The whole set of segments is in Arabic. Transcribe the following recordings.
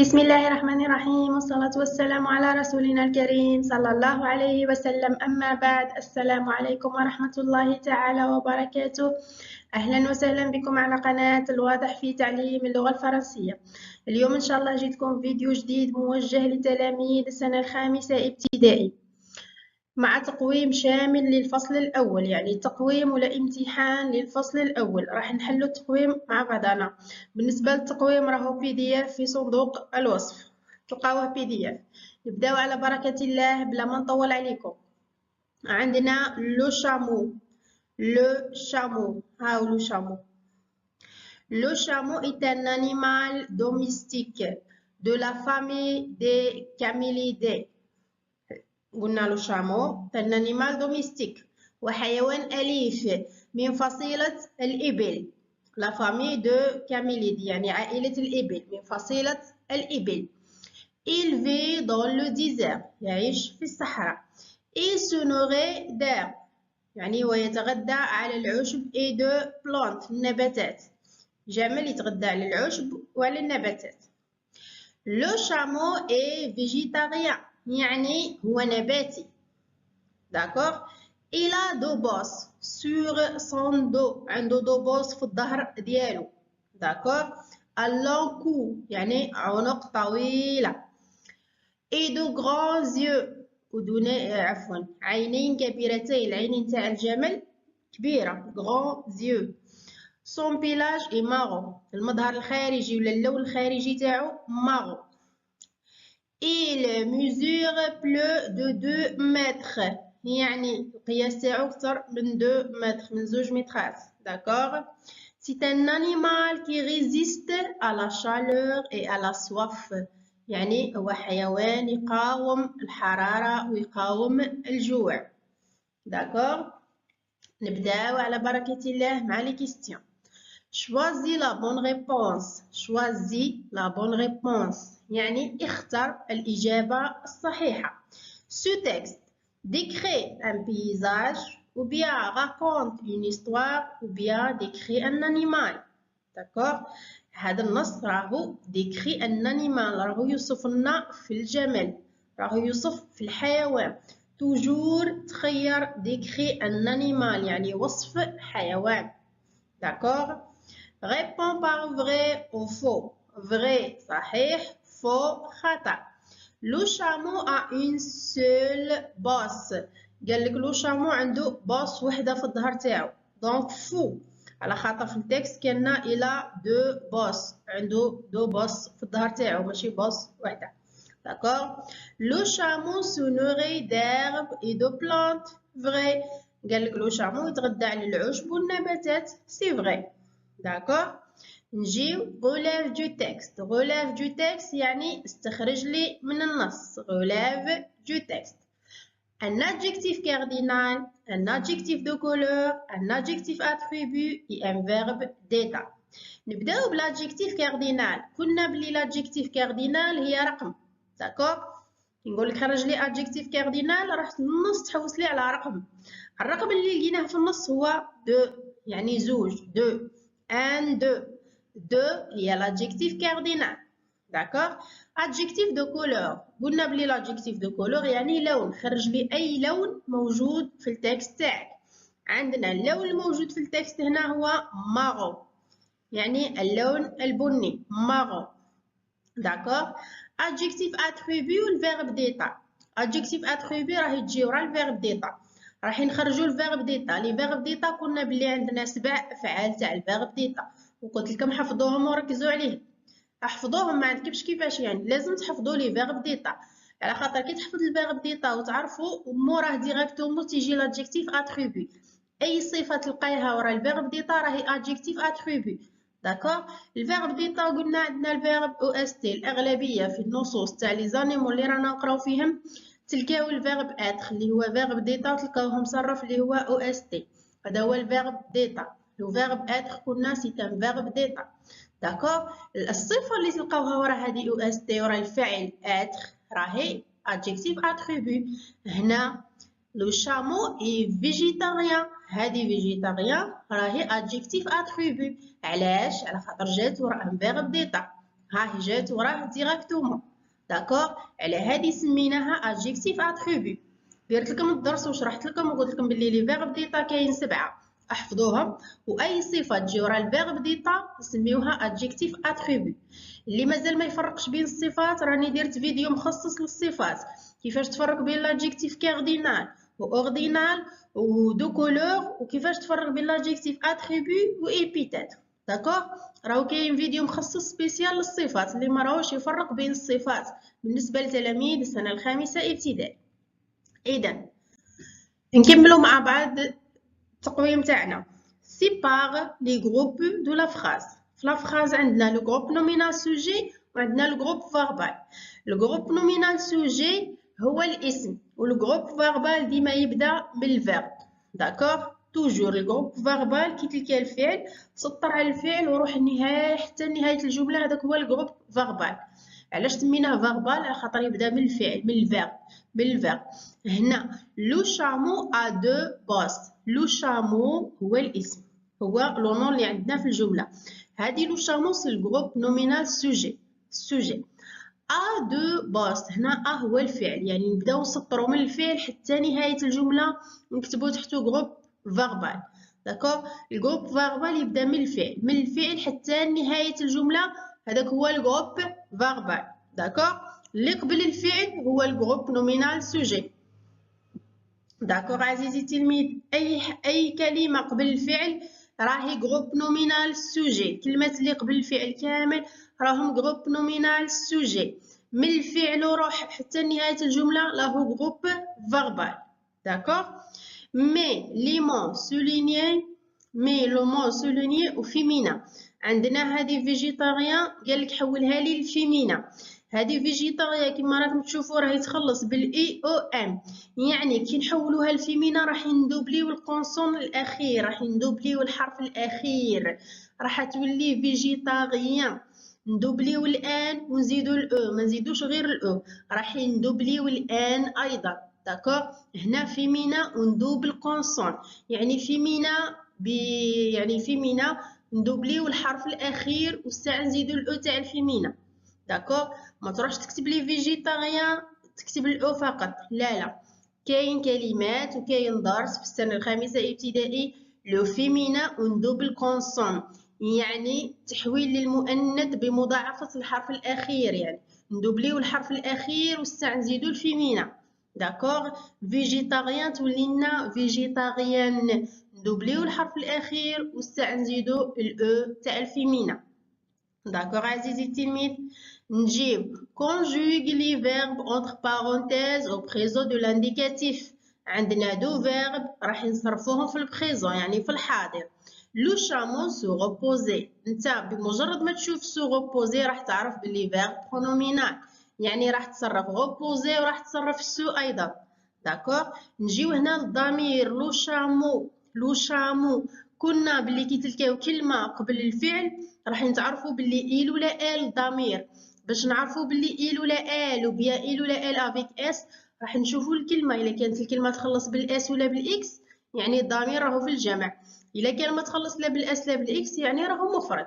بسم الله الرحمن الرحيم، والصلاة والسلام على رسولنا الكريم صلى الله عليه وسلم. أما بعد، السلام عليكم ورحمة الله تعالى وبركاته. أهلا وسهلا بكم على قناة الواضح في تعليم اللغة الفرنسية. اليوم إن شاء الله جيتكم فيديو جديد موجه لتلاميذ السنة الخامسة ابتدائي مع تقويم شامل للفصل الأول، يعني تقويم ولا امتحان للفصل الأول. راح نحلو التقويم مع بعضنا. بالنسبة للتقويم راهو PDF في صندوق الوصف، تلقاوه PDF. نبداو على بركة الله بلا ما نطول عليكم. عندنا لو شامو هاو لو شامو. Le chameau est un animal domestique de la famille des camélidés. قلنا له شامو un animal domestique وحيوان أليف من فصيلة الإبل، la famille de camélidés يعني عائلة الإبل، من فصيلة الإبل. Il vit dans le désert يعيش في الصحراء. Il se nourrit d'herbes يعني ويتغذى على العشب et de plantes النباتات. جمل يتغذى على العشب وعلى النباتات. Le chameau est végétarien يعني هو نباتي. D'accord. Il a deux bosses sur son dos. عنده deux bosses في الظهر ديالو. D'accord. Un long cou يعني عنق طويلة. Et de grands yeux ودون عفوا عينين كبيرتين. العينين تاع الجمل كبيرة. grands yeux. Son pelage est marron. المظهر الخارجي ولا اللون الخارجي تاعو marron. Il mesure plus de 2 mètres يعني القياس تاعو أكثر من 2 متر، من 2 مترات. D'accord. C'est un animal qui résiste à la chaleur et à la soif يعني هو حيوان يقاوم الحرارة ويقاوم الجوع. D'accord. نبداو على بركة الله مع les questions. Choisis la bonne réponse. Choisis la bonne réponse. يعني اختر الإجابة الصحيحة. Ce texte décrit un paysage ou bien raconte une histoire ou bien décrit un animal. D'accord. هذا النص راهو décrit un animal راهو يوصف لنا في الجمل، راهو يوصف في الحيوان. toujours تخير décrit un animal يعني وصف حيوان. D'accord. Réponds par vrai ou faux. Vrai صحيح، faux خطأ. Le chameau a une seule bosse. قال لك لو شامو عنده bosse وحده في الظهر تاعو. دونك faux على خاطر في التكست كنا إلى دو بوس، عنده دو بوس في الظهر تاعو ماشي بوس وحده. D'accord. Le chameau se nourrit d'herbes et de plantes. Vrai. قال لك لو شامو يتغذى على العشب والنباتات. C'est vrai. D'accord. نجيو relève du texte. relève du texte يعني استخرج لي من النص. relève du texte. Un adjectif cardinal, un adjectif de couleur, un adjectif attribut et un verbe d'état. نبداو بالادجكتيف كاردينال. قلنا بلي لادجكتيف كاردينال هي رقم. داكوغ. نقول لك خرج لي ادجكتيف كاردينال راح في النص تحوس لي على رقم. الرقم اللي لقيناه في النص هو دو يعني زوج. دو ان دو. دو هي l'adjectif cardinal. D'accord. adjectif de couleur. قلنا بلي l'adjectif de couleur يعني لون. خرج لي أي لون موجود في التكست تاعك. عندنا اللون الموجود في التكست هنا هو marron يعني اللون البني marron. D'accord. adjectif attribut والverbe d'état. adjectif attribut راهي تجي ورا الverbe d'état. راح نخرجوا الverbe d'état. لي verbe d'état قلنا بلي عندنا 7 أفعال تاع الverbe d'état وقلت لكم حفظوهم وركزوا عليهم. احفظوهم ما عندكمش كيفاش يعني لازم تحفظوا لي verbe d'état على خاطر كي تحفظ الverbe d'état وتعرفوا موراه ديريكتومون تيجي l'adjectif attribut. اي صفه تلقايها ورا الverbe d'état راهي adjectif attribut. داكوغ. الverbe d'état قلنا عندنا الverbe OST. الاغلبيه في النصوص تاع لي زانيمون اللي رانا نقراو فيهم تلقاو الverbe être اللي هو verbe d'état وتلقاوه مصرف اللي هو OST. هذا هو الverbe d'état. لو verbe être قلنا سي ان verbe d'état. داكوغ. الصفه اللي تلقاوها ورا هذه OST ورا الفعل être راهي adjectif attribut. هنا لو شامو اي فيجيتاريان. هذه فيجيتاريان راهي adjectif attribut. علاش؟ على خاطر جات وراها verbe d'état. ها هي جات وراه ديراكتومون. داكوغ، على هادي سميناها ادجيكتيف اتريبي. درت لكم الدرس وشرحت لكم وقلت لكم بلي لي فيرب ديتا كاين 7 احفظوهم، واي صفه تجي ورا الفيرب ديتا نسميوها ادجيكتيف اتريبي. اللي مازال ما يفرقش بين الصفات راني درت فيديو مخصص للصفات، كيفاش تفرق بين لادجيكتيف كاردينال واوردينال ودو كولور، وكيفاش تفرق بين لادجيكتيف اتريبي وابيتيت. داكوغ، راهو كاين فيديو مخصص سبيسيال للصفات اللي ما راهوش يفرق بين الصفات بالنسبه لتلاميذ السنه الخامسه ابتدائي. اذا نكملوا مع بعض التقويم تاعنا. سيبار لي جروب دو لا فراز. في لا فراز عندنا لو جروب نومينال سوجي وعندنا لو جروب فاربال. لو جروب نومينال سوجي هو الاسم، والجروب فاربال ديما يبدا بالفيرب. داكوغ، توجور الجروب فاربال كي تلقى الفعل سطر على الفعل وروح النهايه حتى نهايه الجمله، هذاك هو الجروب فاربال. علاش سميناه فاربال؟ على خاطر يبدا بالفعل، بالفيرب. هنا لو شامو ا دو بوس. لو شامو هو الاسم، هو لو نون اللي عندنا في الجمله. هذه لو شامو سي الجروب نومينال سوجي. ا دو بوس، هنا ا هو الفعل، يعني نبداو نسطرو من الفعل حتى نهايه الجمله ونكتبو تحتو جروب فاربال. داكوغ، الجروب فاربال يبدا من الفعل حتى نهايه الجمله، هذاك هو الجروب فاربال. داكوغ، اللي قبل الفعل هو الجروب نومينال سوجي. داكوغ عزيزي التلميذ، اي كلمه قبل الفعل راهي جروب نومينال سوجي. كلمات اللي قبل الفعل كامل راهم جروب نومينال سوجي. من الفعل وروح حتى نهايه الجمله راهو جروب فاربال. داكوغ، مي لي مون سولينيي، مي لو مون سولينيي وفيمينا. عندنا هذه فيجيتاريان قالك حولها لي الفيمينا. هذه فيجيتاريان كيما راكم تشوفوا راهي تخلص بالاي او ام، يعني كي نحولوها لفيمينا راح ندوبليو الكونسون الاخير، راح ندوبليو الحرف الاخير، راح تولي فيجيتاريان. ندوبليو الان ونزيدو الاو، ما نزيدوش غير الاو، راح ندوبليو الان ايضا. داكوغ، هنا فيمينا وندوب الكونسون، يعني فيمينا يعني فيمينا ندوبليو الحرف الاخير والساعه نزيدو الاو تاع الفيمينا. داكوغ، ما تروحش تكتب لي فيجيتاريان تكتب الاو فقط، لا، كاين كلمات وكاين درس في السنه الخامسه ابتدائي لو فيمينا وندوب الكونسون، يعني تحويل للمؤنث بمضاعفه الحرف الاخير، يعني ندوبليو الحرف الاخير والساعه نزيدو الفيمينا. داكوغ، فيجيتاريان تولينا فيجيتاريان، ندوبليو الحرف الاخير والساعه نزيدو الاو تاع الفيمينا. داكوغ عزيزي التلميذ، نجيب conjugue les verbes entre parenthèses au présent de l'indicatif. عندنا دو فيرب راح نصرفوهم في البريزون يعني في الحاضر. لو شامو سو روبوزي، انت بمجرد ما تشوف سو روبوزي راح تعرف بلي فيرب برونومينال، يعني راح تصرف روبوزي وراح تصرف سو ايضا. داكوغ، نجيو هنا للضمير لو شامو. لو شامو كنا بلي كي تلقاو كلمه قبل الفعل راح نتعرفوا بلي إيل ولا آل ضمير. باش نعرفوا بلي إيل ولا آل وبيا إيل ولا آل افيك اس راح نشوفوا الكلمه، الا كانت الكلمه تخلص بالاس ولا بالاكس يعني الضمير راهو في الجمع، الا كان ما تخلص لا بالاس لا بالاكس يعني راهو مفرد.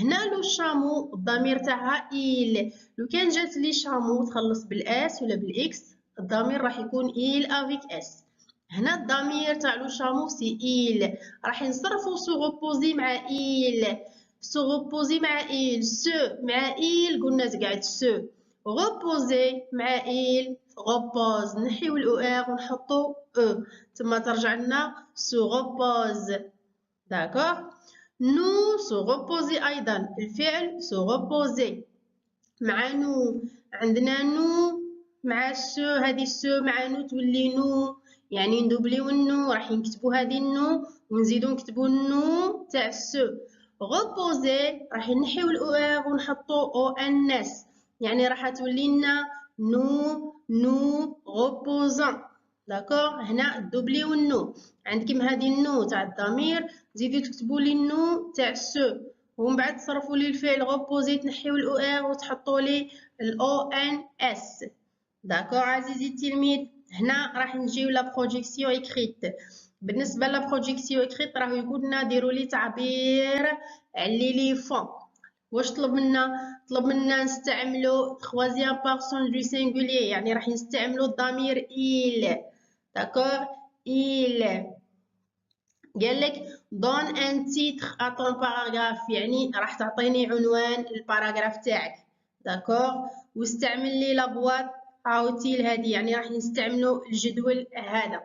هنا لو شامو الضمير تاعها إيل، لو كان جات لي شامو تخلص بالاس ولا بالاكس الضمير راح يكون إيل افيك اس. هنا الضمير تاع لو شامو سي إيل، راح نصرفو سو روبوزي مع إيل. سو روبوزي مع إيل، سو مع إيل قلنا تقعد سو، روبوزي مع إيل روبوز، نحيو الأو آر ونحطو أو تما ترجع لنا سو روبوز. داكوغ، نو سو روبوزي أيضا، الفعل سو روبوزي مع نو، عندنا نو مع سو، هذه سو مع نو تولي نو، يعني ندوبليو النو راح نكتبو هذه النو ونزيدو نكتبو النو تاع سو. غوبوزي راح نحيو الاو ار ونحطو او ان اس، يعني راح تولي لنا نو غوبوزون. داكوغ، هنا دوبليو النو، عندكم هذه النو تاع الضمير زيدو تكتبو لي النو تاع سو، ومن بعد تصرفوا لي الفعل غوبوزي تنحيو الاو ار وتحطوا لي الاو ان اس. داكوغ عزيزي التلميذ، هنا راح نجيو لا بروجيكسيون اكريت. بالنسبه لا بروجيكسيون اكريت راهو يقول لنا ديروا لي تعبير على لي فون. واش طلب منا؟ طلب منا نستعملو troisième personne du singulier، يعني راح نستعملو الضمير il. داكوغ il. قالك دون ان تيتر ا طون باراغراف، يعني راح تعطيني عنوان الباراغراف تاعك. داكوغ. واستعمل لي لابواط اوتيل هذه، يعني راح نستعملو الجدول هذا.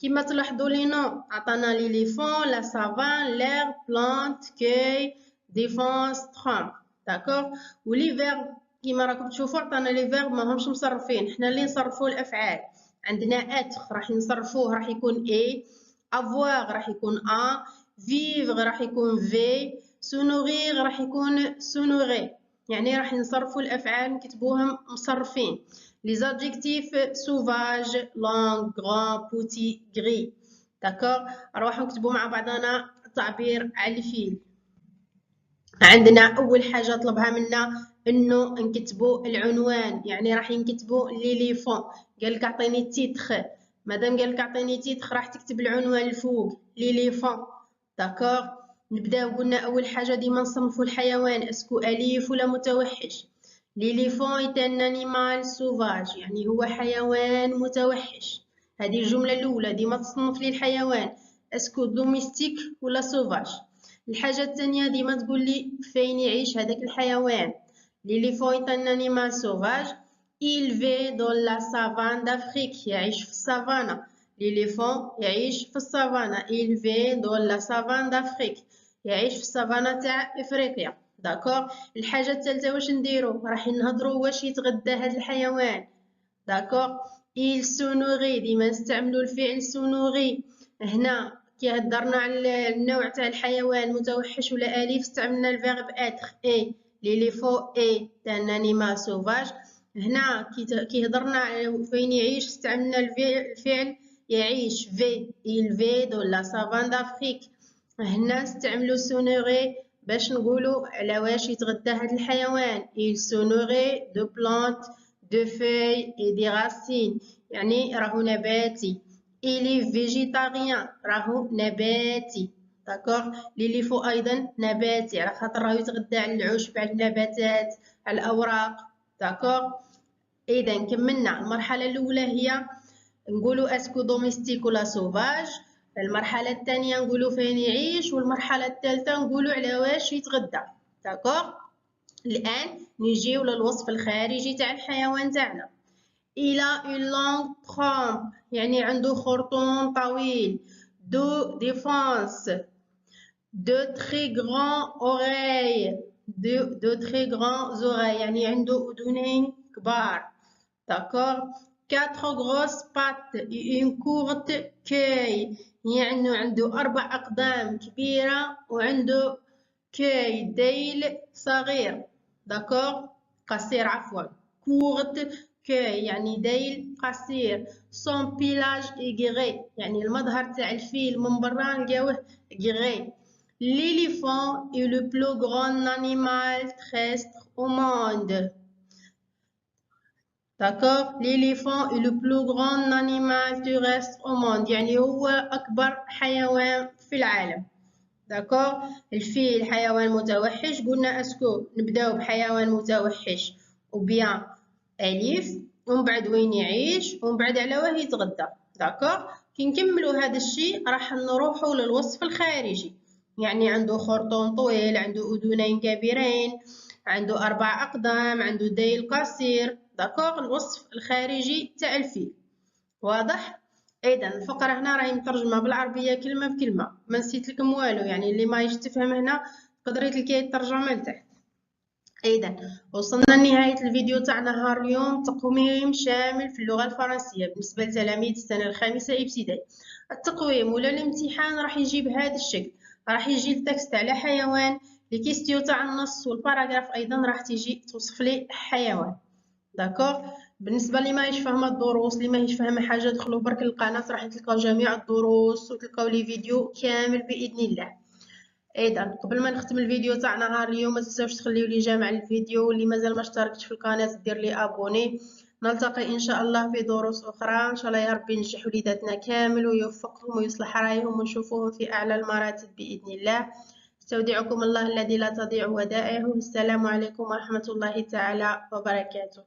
كما تلاحظوا لي نو عطانا ليليفون، لا سافان، لير، بلانت، كي، ديفونس، تروم. داكوغ. ولي فيرب كما راكم تشوفوا عطانا لي فيرب ماهمش مصرفين، حنا اللي نصرفوا الافعال. عندنا اتر راح نصرفوه راح يكون اي، avoir راح يكون a، vivre راح يكون v، se nourrir راح يكون se nourrir، يعني راح نصرفوا الافعال نكتبوهم مصرفين. les adjectifs sauvage، long، grand، petit، gris. داكوغ. نروحو نكتبوا مع بعضنا التعبير على الفيل. عندنا اول حاجه طلبها منا انه نكتبوا العنوان، يعني راح نكتبوا ليليفون. قالك اعطيني التيتر، مادام قالك اعطيني تيتر راح تكتب العنوان الفوق ليليفون. داكوغ. نبداو قلنا اول حاجه ديما نصنفوا الحيوان اسكو اليف ولا متوحش. ليليفون ايت ان انيمال سوفاج، يعني هو حيوان متوحش. هذه الجمله الاولى ديما تصنف لي الحيوان اسكو دوميستيك ولا سوفاج. الحاجه الثانيه ديما تقول لي فين يعيش هذاك الحيوان. ليليفون ايت ان انيمال سوفاج il vit dans la savane d'Afrique، يعيش في السافانا. ليليفون يعيش في السافانا. il vit dans la savane d'Afrique، يعيش في السافانا تاع افريقيا. داكوغ. الحاجه الثالثه واش نديرو؟ راح نهضروا واش يتغدى هذا الحيوان. داكوغ. il se nourrit، ديما نستعملوا الفعل se nourrit. هنا كي هضرنا على النوع تاع الحيوان متوحش ولا اليف استعملنا الفيرب اتر اي. ليليفون اي ان انيمال سوفاج. هنا كي هضرنا على فين يعيش استعملنا الفعل يعيش في il vit dans la savane d'Afrique. هنا نستعملو se nourrit باش نقولوا على واش يتغدى هذا الحيوان. il se nourrit de plantes، de feuilles et des racines، يعني راهو نباتي. il est végétarien، راهو نباتي. داكوغ. ليليفو ايضا نباتي على خاطر راهو يتغدى على العشب، على النباتات، على الاوراق. داكوغ. اذا كملنا. المرحله الاولى هي نقولوا اسكو دوميستيك ولا سوفاج. المرحله الثانيه نقولوا فين يعيش، والمرحله الثالثه نقولوا على واش يتغدى. داكوغ. الان نجيو للوصف الخارجي تاع الحيوان تاعنا. il a une longue trompe، يعني عنده خرطوم طويل. deux défenses، de très grands oreilles، de très grands oreilles، يعني عنده أذنين كبار. D'accord. 4 grosses pattes et une courte queue، يعني عنده 4 أقدام كبيرة وعنده كي ديل صغير. داكوغ. قصير عفوا. courte queue يعني ديل قصير. son pelage est gris، يعني المظهر تاع الفيل من برا نلقاوه gris. l'éléphant est le plus grand animal terrestre au monde. D'accord. L'éléphant est le plus grand animal terrestre au monde، يعني هو أكبر حيوان في العالم. داكوغ. الفيل حيوان متوحش، قلنا اسكو نبداو بحيوان متوحش وبيان أليف، ومن بعد وين يعيش، ومن بعد على واه يتغدى. داكوغ. كي نكملوا هذا الشيء راح نروحوا للوصف الخارجي، يعني عنده خرطوم طويل، عنده أذنين كبيرين، عنده 4 أقدام، عنده ديل قصير. داكوغ. الوصف الخارجي تاع الفيل واضح. اذا الفقره هنا راهي مترجمه بالعربيه كلمه بكلمه، ما نسيت لكم والو، يعني اللي ما يتفهم هنا تقدري تلقاي الترجمه لتحت. اذا وصلنا لنهايه الفيديو تاع نهار اليوم، تقويم شامل في اللغه الفرنسيه بالنسبه لتلاميذ السنه الخامسه ابتدائي. التقويم ولا الامتحان راح يجي بهذا الشكل، راح يجي التكست على حيوان، الكيستيو تاع النص والباراغراف ايضا راح تيجي توصف لي حيوان. داكوغ. بالنسبه اللي ماهيش فاهمه الدروس، اللي ماهيش فاهمه حاجه، دخلوا برك القناه راح تلقاو جميع الدروس وتلقاو لي فيديو كامل باذن الله. اذا قبل ما نختم الفيديو تاع نهار اليوم ما تنساوش تخليو لي جيم على الفيديو، واللي مازال ما اشتركتش في القناه دير لي ابوني. نلتقي ان شاء الله في دروس اخرى، ان شاء الله يا ربي ينجح وليداتنا كامل ويوفقهم ويصلح رايهم ونشوفوهم في اعلى المراتب باذن الله. استودعكم الله الذي لا تضيع ودائعه. السلام عليكم ورحمة الله تعالى وبركاته.